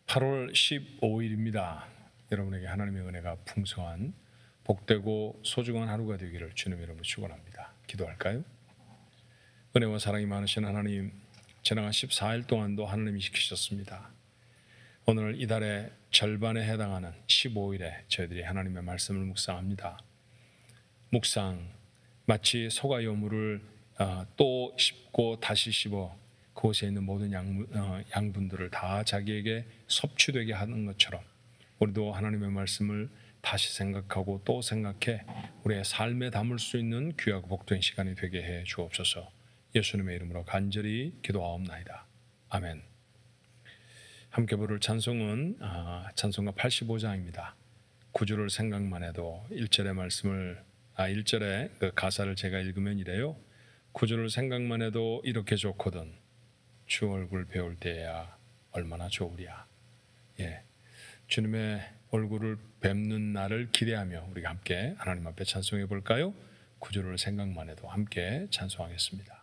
8월 15일입니다. 여러분에게 하나님의 은혜가 풍성한 복되고 소중한 하루가 되기를 주님의 이름으로 축원합니다. 기도할까요? 은혜와 사랑이 많으신 하나님, 지나간 14일 동안도 하나님이 지키셨습니다. 오늘 이달의 절반에 해당하는 15일에 저희들이 하나님의 말씀을 묵상합니다. 묵상, 마치 소가 여물을 또 씹고 다시 씹어 그곳에 있는 모든 양분들을 다 자기에게 섭취되게 하는 것처럼 우리도 하나님의 말씀을 다시 생각하고 또 생각해 우리의 삶에 담을 수 있는 귀하고 복된 시간이 되게 해 주옵소서. 예수님의 이름으로 간절히 기도하옵나이다. 아멘. 함께 부를 찬송은 찬송가 85장입니다. 구주를 생각만 해도 1절의 말씀을 1절의 그 가사를 제가 읽으면 이래요. 구주를 생각만 해도 이렇게 좋거든 주 얼굴 배울 때야 얼마나 좋으랴. 주님의 얼굴을 뵙는 날을 기대하며 우리가 함께 하나님 앞에 찬송해 볼까요? 구주를 생각만 해도 함께 찬송하겠습니다.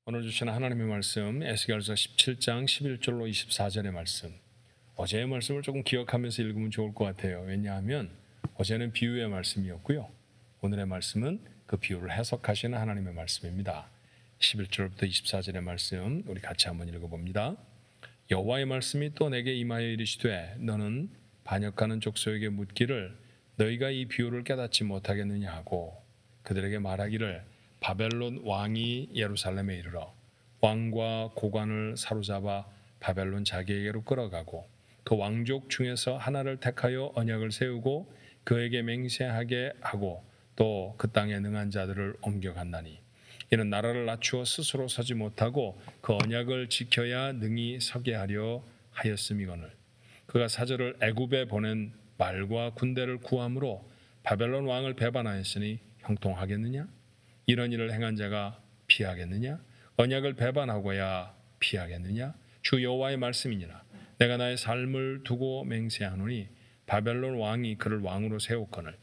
오늘 주시는 하나님의 말씀 에스겔서 17장 11절로 24절의 말씀. 어제의 말씀을 조금 기억하면서 읽으면 좋을 것 같아요. 왜냐하면 어제는 비유의 말씀이었고요. 오늘의 말씀은 그 비유를 해석하시는 하나님의 말씀입니다. 11절부터 24절의 말씀 우리 같이 한번 읽어봅니다. 여호와의 말씀이 또 내게 임하여 이르시되 너는 반역하는 족속에게 묻기를 너희가 이 비유를 깨닫지 못하겠느냐 하고 그들에게 말하기를 바벨론 왕이 예루살렘에 이르러 왕과 고관을 사로잡아 바벨론 자기에게로 끌어가고 그 왕족 중에서 하나를 택하여 언약을 세우고 그에게 맹세하게 하고 또 그 땅에 능한 자들을 옮겨간다니 이는 나라를 낮추어 스스로 서지 못하고 그 언약을 지켜야 능히 서게 하려 하였음이거늘 그가 사절을 애굽에 보낸 말과 군대를 구함으로 바벨론 왕을 배반하였으니 형통하겠느냐? 이런 일을 행한 자가 피하겠느냐? 언약을 배반하고야 피하겠느냐? 주 여호와의 말씀이니라. 내가 나의 삶을 두고 맹세하노니 바벨론 왕이 그를 왕으로 세웠거늘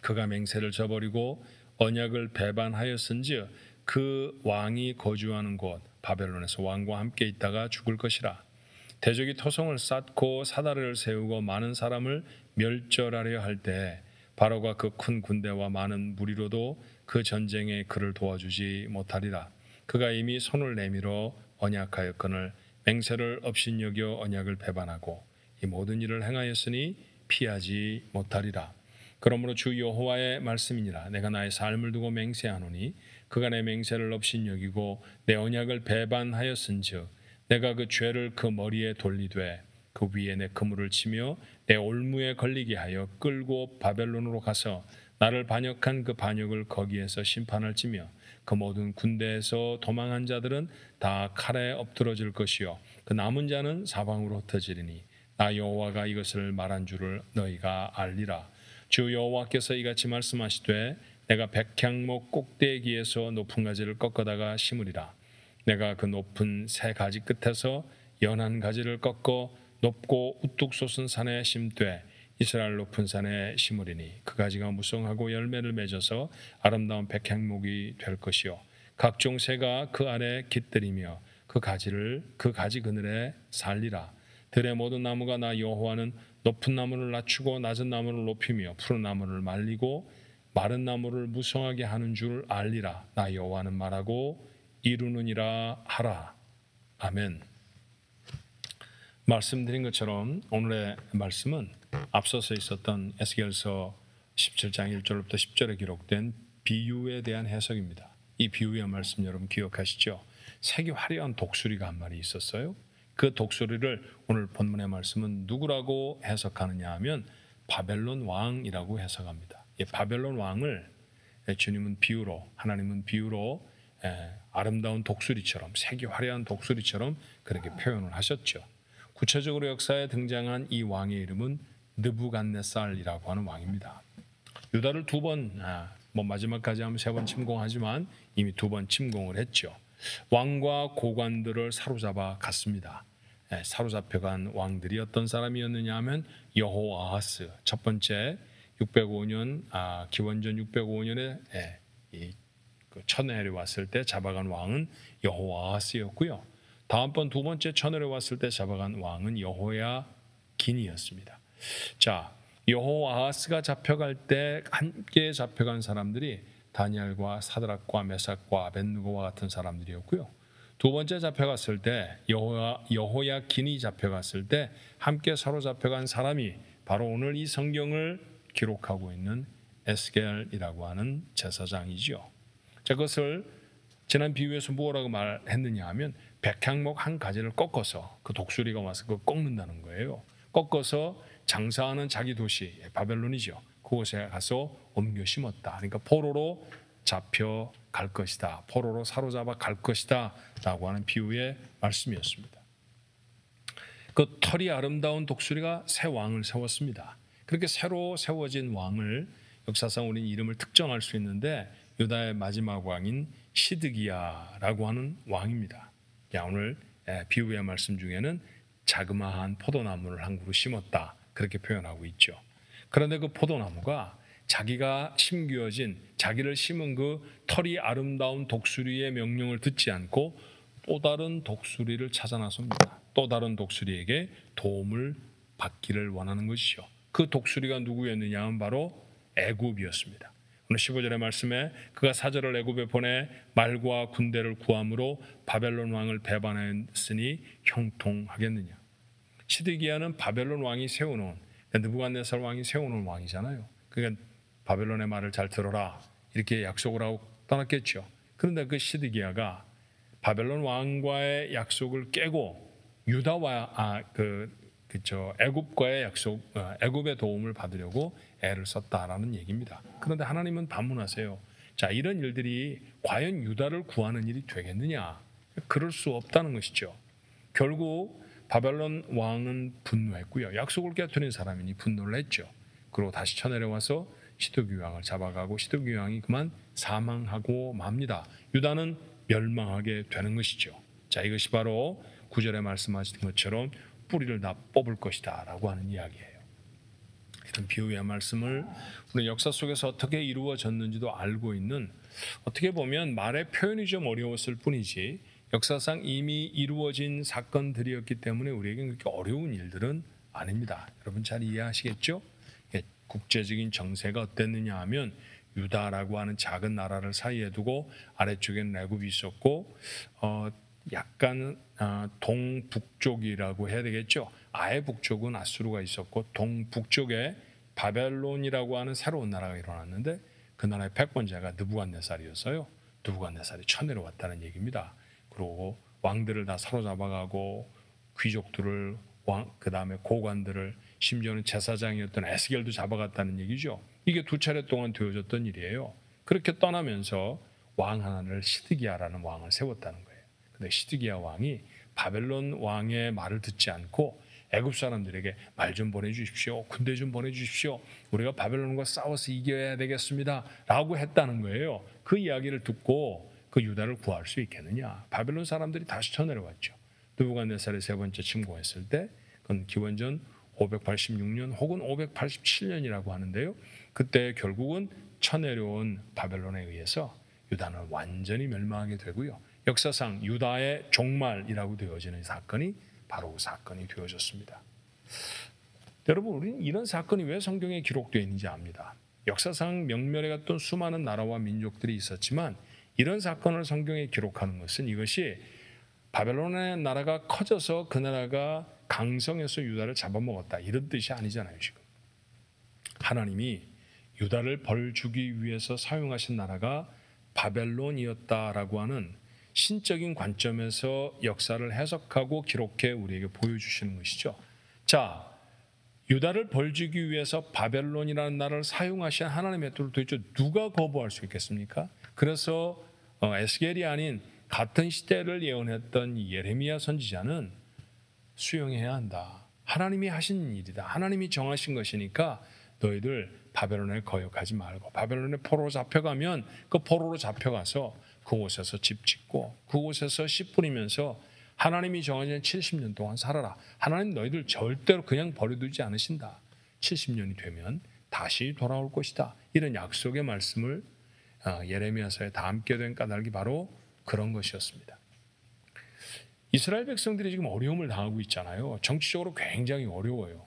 그가 맹세를 저버리고 언약을 배반하였은즉 그 왕이 거주하는 곳 바벨론에서 왕과 함께 있다가 죽을 것이라. 대적이 토성을 쌓고 사다리를 세우고 많은 사람을 멸절하려 할 때 바로가 그 큰 군대와 많은 무리로도 그 전쟁에 그를 도와주지 못하리라. 그가 이미 손을 내밀어 언약하였거늘 맹세를 업신여겨 언약을 배반하고 이 모든 일을 행하였으니 피하지 못하리라. 그러므로 주 여호와의 말씀이니라. 내가 나의 삶을 두고 맹세하노니 그가 내 맹세를 업신여기고 내 언약을 배반하였은즉 내가 그 죄를 그 머리에 돌리되 그 위에 내 그물을 치며 내 올무에 걸리게 하여 끌고 바벨론으로 가서 나를 반역한 그 반역을 거기에서 심판을 지며 그 모든 군대에서 도망한 자들은 다 칼에 엎드러질 것이요 그 남은 자는 사방으로 흩어지리니 나 여호와가 이것을 말한 줄을 너희가 알리라. 주 여호와께서 이같이 말씀하시되 내가 백향목 꼭대기에서 높은 가지를 꺾어다가 심으리라. 내가 그 높은 새 가지 끝에서 연한 가지를 꺾어 높고 우뚝 솟은 산에 심되 이스라엘 높은 산에 심으리니 그 가지가 무성하고 열매를 맺어서 아름다운 백향목이 될 것이요 각종 새가 그 아래 깃들이며 그 가지 그늘에 살리라. 들의 모든 나무가 나 여호와는 높은 나무를 낮추고 낮은 나무를 높이며 푸른 나무를 말리고 마른 나무를 무성하게 하는 줄 알리라. 나 여호와는 말하고 이루느니라 하라. 아멘. 말씀드린 것처럼 오늘의 말씀은 앞서서 있었던 에스겔서 17장 1절부터 10절에 기록된 비유에 대한 해석입니다. 이 비유의 말씀 여러분 기억하시죠? 색이 화려한 독수리가 한 마리 있었어요. 그 독수리를 오늘 본문의 말씀은 누구라고 해석하느냐 하면 바벨론 왕이라고 해석합니다. 이 바벨론 왕을 주님은 비유로, 하나님은 비유로 아름다운 독수리처럼, 색이 화려한 독수리처럼 그렇게 표현을 하셨죠. 구체적으로 역사에 등장한 이 왕의 이름은 느부갓네살이라고 하는 왕입니다. 유다를 두 번, 마지막까지 하면 세 번 침공하지만 이미 두 번 침공을 했죠. 왕과 고관들을 사로잡아 갔습니다. 사로잡혀간 왕들이 어떤 사람이었느냐 하면 여호아하스, 첫 번째 605년 기원전 605년에 천혜를 왔을 때 잡아간 왕은 여호아하스였고요. 다음번 두 번째 천혜를 왔을 때 잡아간 왕은 여호야긴이었습니다. 자, 여호아하스가 잡혀갈 때 함께 잡혀간 사람들이 다니엘과 사드락과 메삭과 아벳느고와 같은 사람들이었고요. 두 번째 잡혀갔을 때 여호야긴이 잡혀갔을 때 함께 사로잡혀간 사람이 바로 오늘 이 성경을 기록하고 있는 에스겔이라고 하는 제사장이죠. 자, 그것을 지난 비유에서 뭐라고 말했느냐 하면 백향목 한 가지를 꺾어서 그 독수리가 와서 그걸 꺾는다는 거예요. 꺾어서 장사하는 자기 도시 바벨론이죠. 그곳에 가서 옮겨 심었다. 그러니까 포로로 잡혀갈 것이다. 포로로 사로잡아 갈 것이다 라고 하는 비유의 말씀이었습니다. 그 털이 아름다운 독수리가 새 왕을 세웠습니다. 그렇게 새로 세워진 왕을 역사상 우리는 이름을 특정할 수 있는데 유다의 마지막 왕인 시드기야라고 하는 왕입니다. 오늘 비유의 말씀 중에는 자그마한 포도나무를 한 그루 심었다 그렇게 표현하고 있죠. 그런데 그 포도나무가 자기가 심기어진 자기를 심은 그 털이 아름다운 독수리의 명령을 듣지 않고 또 다른 독수리를 찾아 나섭니다. 또 다른 독수리에게 도움을 받기를 원하는 것이죠. 그 독수리가 누구였느냐 하면 바로 애굽이었습니다. 오늘 15절의 말씀에 그가 사절을 애굽에 보내 말과 군대를 구함으로 바벨론 왕을 배반하였으니 형통하겠느냐. 시드기야는 바벨론 왕이 세워놓은 느부갓네살 왕이 세워놓은 왕이잖아요. 그러니까 바벨론의 말을 잘 들어라 이렇게 약속을 하고 떠났겠죠. 그런데 그 시드기야가 바벨론 왕과의 약속을 깨고 유다와 애굽과의 약속, 애굽의 도움을 받으려고 애를 썼다라는 얘기입니다. 그런데 하나님은 반문하세요. 자, 이런 일들이 과연 유다를 구하는 일이 되겠느냐? 그럴 수 없다는 것이죠. 결국 바벨론 왕은 분노했고요. 약속을 깨뜨린 사람이니 분노를 했죠. 그리고 다시 쳐내려와서 시드기 왕을 잡아가고 시드기 왕이 그만 사망하고 맙니다. 유다는 멸망하게 되는 것이죠. 자, 이것이 바로 9절에 말씀하신 것처럼 뿌리를 다 뽑을 것이다 라고 하는 이야기예요. 이런 비유의 말씀을 우리 역사 속에서 어떻게 이루어졌는지도 알고 있는, 어떻게 보면 말의 표현이 좀 어려웠을 뿐이지 역사상 이미 이루어진 사건들이었기 때문에 우리에게 그렇게 어려운 일들은 아닙니다. 여러분 잘 이해하시겠죠? 국제적인 정세가 어땠느냐 하면 유다라고 하는 작은 나라를 사이에 두고 아래쪽에는 애굽이 있었고 약간 동북쪽이라고 해야 되겠죠. 아예 북쪽은 아수르가 있었고 동북쪽에 바벨론이라고 하는 새로운 나라가 일어났는데 그 나라의 패권자가 느부갓네살이었어요. 느부갓네살이 쳐내려왔다는 얘기입니다. 그리고 왕들을 다 사로잡아가고 귀족들을 그 다음에 고관들을, 심지어는 제사장이었던 에스겔도 잡아갔다는 얘기죠. 이게 2차례 동안 되어졌던 일이에요. 그렇게 떠나면서 왕 하나를 시드기야라는 왕을 세웠다는 거예요. 근데 시드기야 왕이 바벨론 왕의 말을 듣지 않고 애굽 사람들에게 말 좀 보내주십시오, 군대 좀 보내주십시오, 우리가 바벨론과 싸워서 이겨야 되겠습니다 라고 했다는 거예요. 그 이야기를 듣고 그 유다를 구할 수 있겠느냐. 바벨론 사람들이 다시 쳐내려왔죠. 느부갓네살이 세 번째 침공했을 때 그건 기원전 586년 혹은 587년이라고 하는데요. 그때 결국은 쳐내려온 바벨론에 의해서 유다는 완전히 멸망하게 되고요. 역사상 유다의 종말이라고 되어지는 사건이 바로 그 사건이 되어졌습니다. 여러분, 우리는 이런 사건이 왜 성경에 기록되어 있는지 압니다. 역사상 명멸해 갔던 수많은 나라와 민족들이 있었지만 이런 사건을 성경에 기록하는 것은 이것이 바벨론의 나라가 커져서 그 나라가 강성해서 유다를 잡아먹었다 이런 뜻이 아니잖아요. 지금 하나님이 유다를 벌주기 위해서 사용하신 나라가 바벨론이었다라고 하는 신적인 관점에서 역사를 해석하고 기록해 우리에게 보여주시는 것이죠. 자, 유다를 벌주기 위해서 바벨론이라는 나라를 사용하신 하나님의 뜻을 도대체 누가 거부할 수 있겠습니까? 그래서 에스겔이 아닌 같은 시대를 예언했던 예레미야 선지자는 수용해야 한다. 하나님이 하신 일이다. 하나님이 정하신 것이니까 너희들 바벨론에 거역하지 말고, 바벨론에 포로로 잡혀가면 그 포로로 잡혀가서 그곳에서 집 짓고 그곳에서 씨 뿌리면서 하나님이 정하신 70년 동안 살아라. 하나님 너희들 절대로 그냥 버려두지 않으신다. 70년이 되면 다시 돌아올 것이다. 이런 약속의 말씀을 예레미야서에 담게 된 까닭이 바로 그런 것이었습니다. 이스라엘 백성들이 지금 어려움을 당하고 있잖아요. 정치적으로 굉장히 어려워요.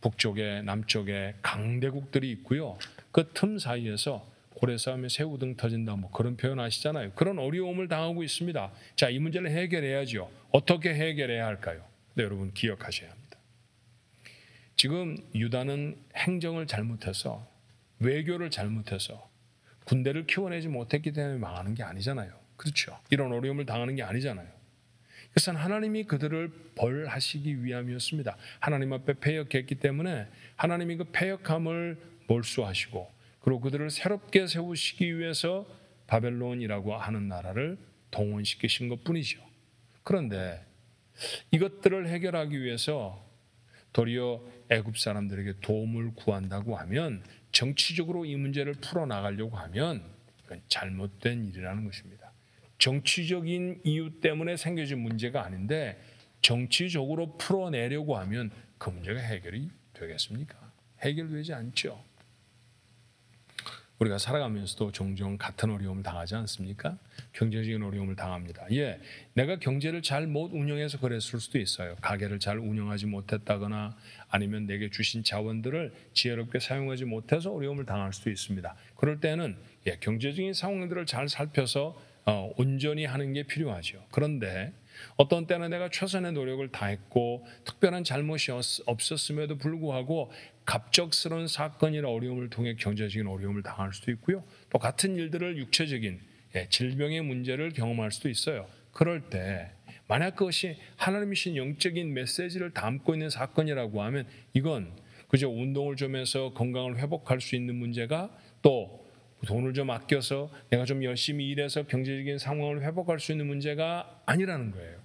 북쪽에 남쪽에 강대국들이 있고요. 그 틈 사이에서 고래 싸움에 새우등 터진다, 뭐 그런 표현 아시잖아요. 그런 어려움을 당하고 있습니다. 자, 이 문제를 해결해야죠. 어떻게 해결해야 할까요? 네, 여러분 기억하셔야 합니다. 지금 유다는 행정을 잘못해서, 외교를 잘못해서 군대를 키워내지 못했기 때문에 망하는 게 아니잖아요. 그렇죠? 이런 어려움을 당하는 게 아니잖아요. 그것은 하나님이 그들을 벌하시기 위함이었습니다. 하나님 앞에 패역했기 때문에 하나님이 그 패역함을 몰수하시고 그리고 그들을 새롭게 세우시기 위해서 바벨론이라고 하는 나라를 동원시키신 것뿐이죠. 그런데 이것들을 해결하기 위해서 도리어 애굽 사람들에게 도움을 구한다고 하면, 정치적으로 이 문제를 풀어나가려고 하면 이건 잘못된 일이라는 것입니다. 정치적인 이유 때문에 생겨진 문제가 아닌데 정치적으로 풀어내려고 하면 그 문제가 해결이 되겠습니까? 해결되지 않죠. 우리가 살아가면서도 종종 같은 어려움을 당하지 않습니까? 경제적인 어려움을 당합니다. 내가 경제를 잘 못 운영해서 그랬을 수도 있어요. 가게를 잘 운영하지 못했다거나 아니면 내게 주신 자원들을 지혜롭게 사용하지 못해서 어려움을 당할 수도 있습니다. 그럴 때는 경제적인 상황들을 잘 살펴서 온전히 하는 게 필요하죠. 그런데 어떤 때는 내가 최선의 노력을 다했고 특별한 잘못이 없었음에도 불구하고 갑작스러운 사건이나 어려움을 통해 경제적인 어려움을 당할 수도 있고요. 또 같은 일들을 육체적인 질병의 문제를 경험할 수도 있어요. 그럴 때 만약 그것이 하나님이신 영적인 메시지를 담고 있는 사건이라고 하면 이건 그저 운동을 좀 해서 건강을 회복할 수 있는 문제가, 또 돈을 좀 아껴서 내가 좀 열심히 일해서 경제적인 상황을 회복할 수 있는 문제가 아니라는 거예요.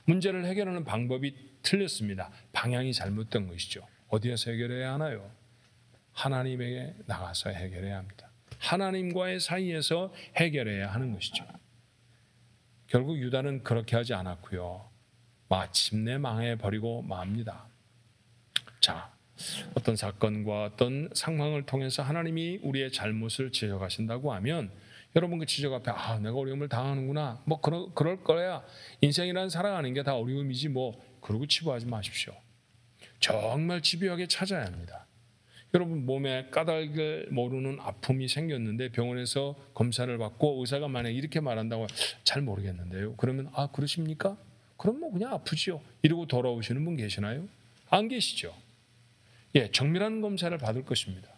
문제를 해결하는 방법이 틀렸습니다. 방향이 잘못된 것이죠. 어디에서 해결해야 하나요? 하나님에게 나가서 해결해야 합니다. 하나님과의 사이에서 해결해야 하는 것이죠. 결국 유다는 그렇게 하지 않았고요. 마침내 망해버리고 맙니다. 자, 어떤 사건과 어떤 상황을 통해서 하나님이 우리의 잘못을 지적하신다고 하면 여러분 그 지적 앞에 내가 어려움을 당하는구나, 뭐 그럴 거야, 인생이란 살아가는 게 다 어려움이지 뭐, 그러고 치부하지 마십시오. 정말 집요하게 찾아야 합니다. 여러분 몸에 까닭을 모르는 아픔이 생겼는데 병원에서 검사를 받고 의사가 만약 이렇게 말한다고, 잘 모르겠는데요, 그러면 그러십니까? 그럼 뭐 그냥 아프지요, 이러고 돌아오시는 분 계시나요? 안 계시죠. 정밀한 검사를 받을 것입니다.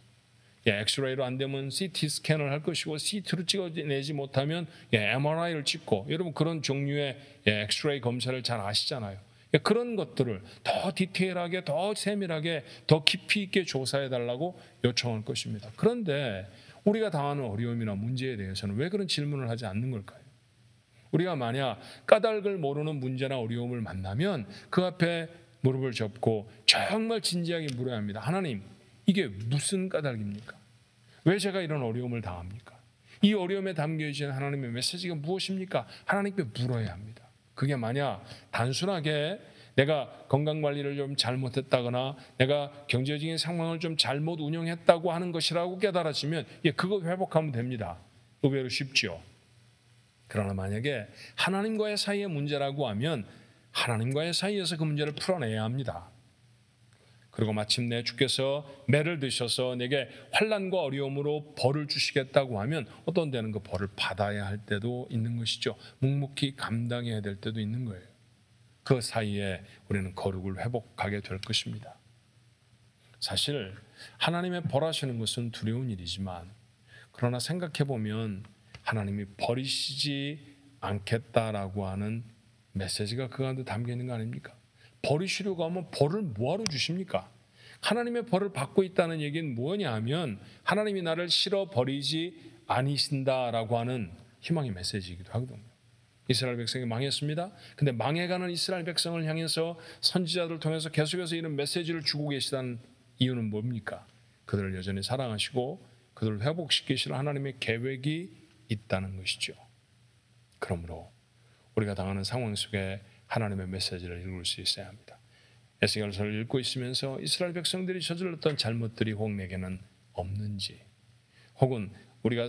엑스레이로 안 되면 CT 스캔을 할 것이고, CT로 찍어내지 못하면 MRI를 찍고, 여러분 그런 종류의 엑스레이 검사를 잘 아시잖아요. 그런 것들을 더 디테일하게, 더 세밀하게, 더 깊이 있게 조사해달라고 요청할 것입니다. 그런데 우리가 당하는 어려움이나 문제에 대해서는 왜 그런 질문을 하지 않는 걸까요? 우리가 만약 까닭을 모르는 문제나 어려움을 만나면 그 앞에 무릎을 접고 정말 진지하게 물어야 합니다. 하나님, 이게 무슨 까닭입니까? 왜 제가 이런 어려움을 당합니까? 이 어려움에 담겨있는 하나님의 메시지가 무엇입니까? 하나님께 물어야 합니다. 그게 만약 단순하게 내가 건강관리를 좀 잘못했다거나 내가 경제적인 상황을 좀 잘못 운영했다고 하는 것이라고 깨달아지면 그거 회복하면 됩니다. 의외로 쉽죠. 그러나 만약에 하나님과의 사이의 문제라고 하면 하나님과의 사이에서 그 문제를 풀어내야 합니다. 그리고 마침내 주께서 매를 드셔서 내게 환난과 어려움으로 벌을 주시겠다고 하면 어떤 때는 그 벌을 받아야 할 때도 있는 것이죠. 묵묵히 감당해야 될 때도 있는 거예요. 그 사이에 우리는 거룩을 회복하게 될 것입니다. 사실 하나님의 벌하시는 것은 두려운 일이지만, 그러나 생각해보면 하나님이 버리시지 않겠다라고 하는 메시지가 그 가운데 담겨 있는 거 아닙니까? 버리시려고 하면 벌을 뭐하러 주십니까? 하나님의 벌을 받고 있다는 얘기는 뭐냐 하면 하나님이 나를 싫어 버리지 아니신다라고 하는 희망의 메시지이기도 하거든요. 이스라엘 백성이 망했습니다. 근데 망해가는 이스라엘 백성을 향해서 선지자들을 통해서 계속해서 이런 메시지를 주고 계시다는 이유는 뭡니까? 그들을 여전히 사랑하시고 그들을 회복시키실 하나님의 계획이 있다는 것이죠. 그러므로 우리가 당하는 상황 속에 하나님의 메시지를 읽을 수 있어야 합니다. 에스겔서를 읽고 있으면서 이스라엘 백성들이 저질렀던 잘못들이 혹 내게는 없는지, 혹은 우리가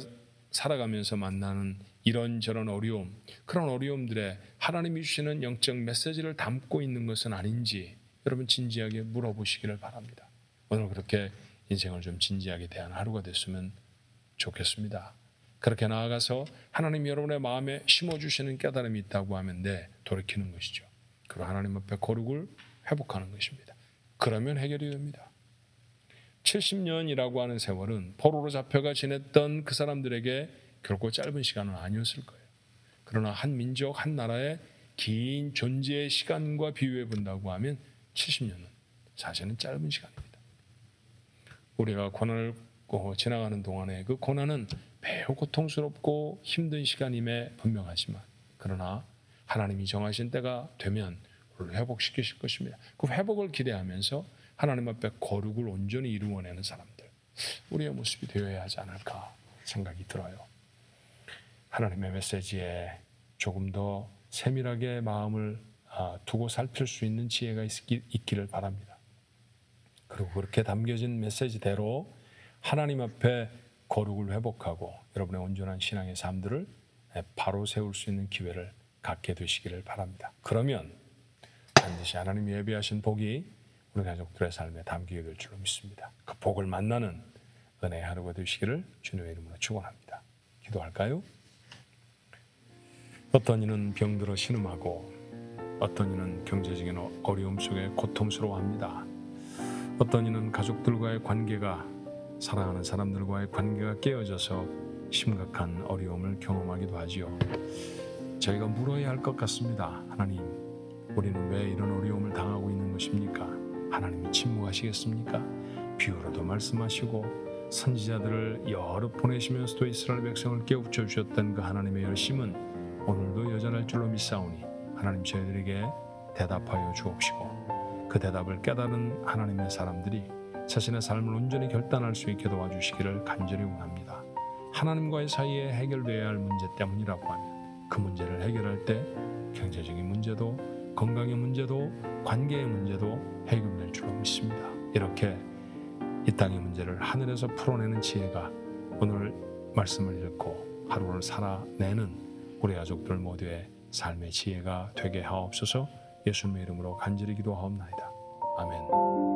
살아가면서 만나는 이런저런 어려움, 그런 어려움들에 하나님이 주시는 영적 메시지를 담고 있는 것은 아닌지 여러분 진지하게 물어보시기를 바랍니다. 오늘 그렇게 인생을 좀 진지하게 대하는 하루가 됐으면 좋겠습니다. 그렇게 나아가서 하나님이 여러분의 마음에 심어주시는 깨달음이 있다고 하면 돌이키는 것이죠. 그리고 하나님 앞에 거룩을 회복하는 것입니다. 그러면 해결이 됩니다. 70년이라고 하는 세월은 포로로 잡혀가 지냈던 그 사람들에게 결코 짧은 시간은 아니었을 거예요. 그러나 한 민족, 한 나라의 긴 존재의 시간과 비유해 본다고 하면 70년은 사실은 짧은 시간입니다. 우리가 고난을 지나가는 동안에 그 고난은 매우 고통스럽고 힘든 시간임에 분명하지만, 그러나 하나님이 정하신 때가 되면 우리를 회복시키실 것입니다. 그 회복을 기대하면서 하나님 앞에 거룩을 온전히 이루어내는 사람들, 우리의 모습이 되어야 하지 않을까 생각이 들어요. 하나님의 메시지에 조금 더 세밀하게 마음을 두고 살필 수 있는 지혜가 있기를 바랍니다. 그리고 그렇게 담겨진 메시지대로 하나님 앞에 거룩을 회복하고 여러분의 온전한 신앙의 삶들을 바로 세울 수 있는 기회를 갖게 되시기를 바랍니다. 그러면 반드시 하나님이 예비하신 복이 우리 가족들의 삶에 담기게 될 줄로 믿습니다. 그 복을 만나는 은혜의 하루가 되시기를 주님의 이름으로 축원합니다. 기도할까요? 어떤 이는 병들어 신음하고 어떤 이는 경제적인 어려움 속에 고통스러워합니다. 어떤 이는 가족들과의 관계가, 사랑하는 사람들과의 관계가 깨어져서 심각한 어려움을 경험하기도 하지요. 저희가 물어야 할 것 같습니다. 하나님, 우리는 왜 이런 어려움을 당하고 있는 것입니까? 하나님이 침묵하시겠습니까? 비유로도 말씀하시고 선지자들을 여러 보내시면서도 이스라엘 백성을 깨우쳐 주셨던 그 하나님의 열심은 오늘도 여전할 줄로 믿사오니 하나님 저희들에게 대답하여 주옵시고 그 대답을 깨달은 하나님의 사람들이 자신의 삶을 온전히 결단할 수 있게 도와주시기를 간절히 원합니다. 하나님과의 사이에 해결되어야 할 문제 때문이라고 하면 그 문제를 해결할 때 경제적인 문제도 건강의 문제도 관계의 문제도 해결될 줄 믿습니다. 이렇게 이 땅의 문제를 하늘에서 풀어내는 지혜가 오늘 말씀을 읽고 하루를 살아내는 우리 가족들 모두의 삶의 지혜가 되게 하옵소서. 예수님의 이름으로 간절히 기도하옵나이다. 아멘.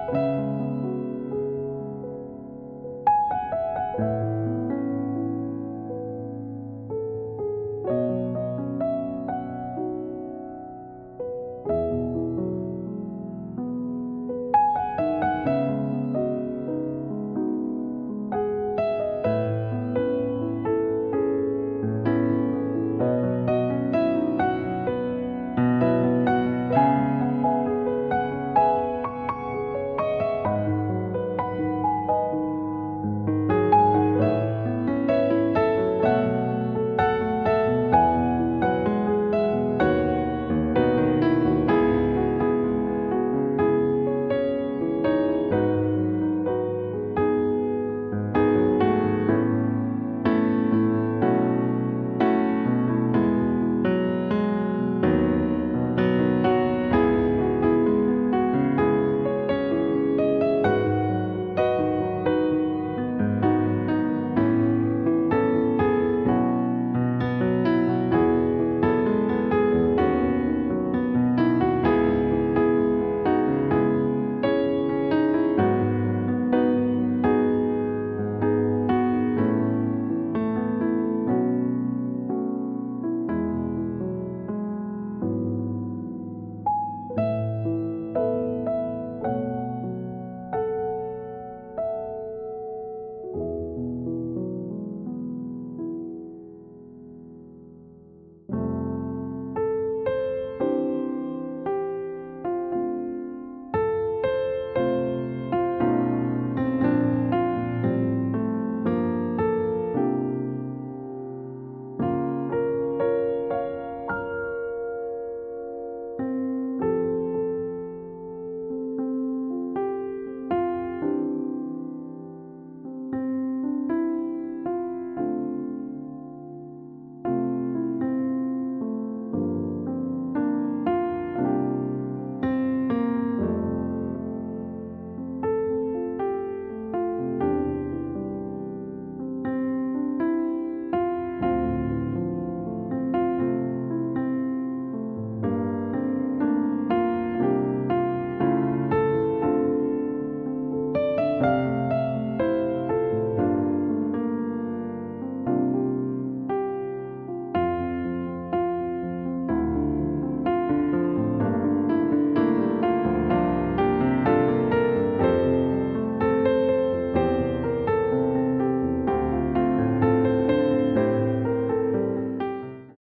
주옵소서.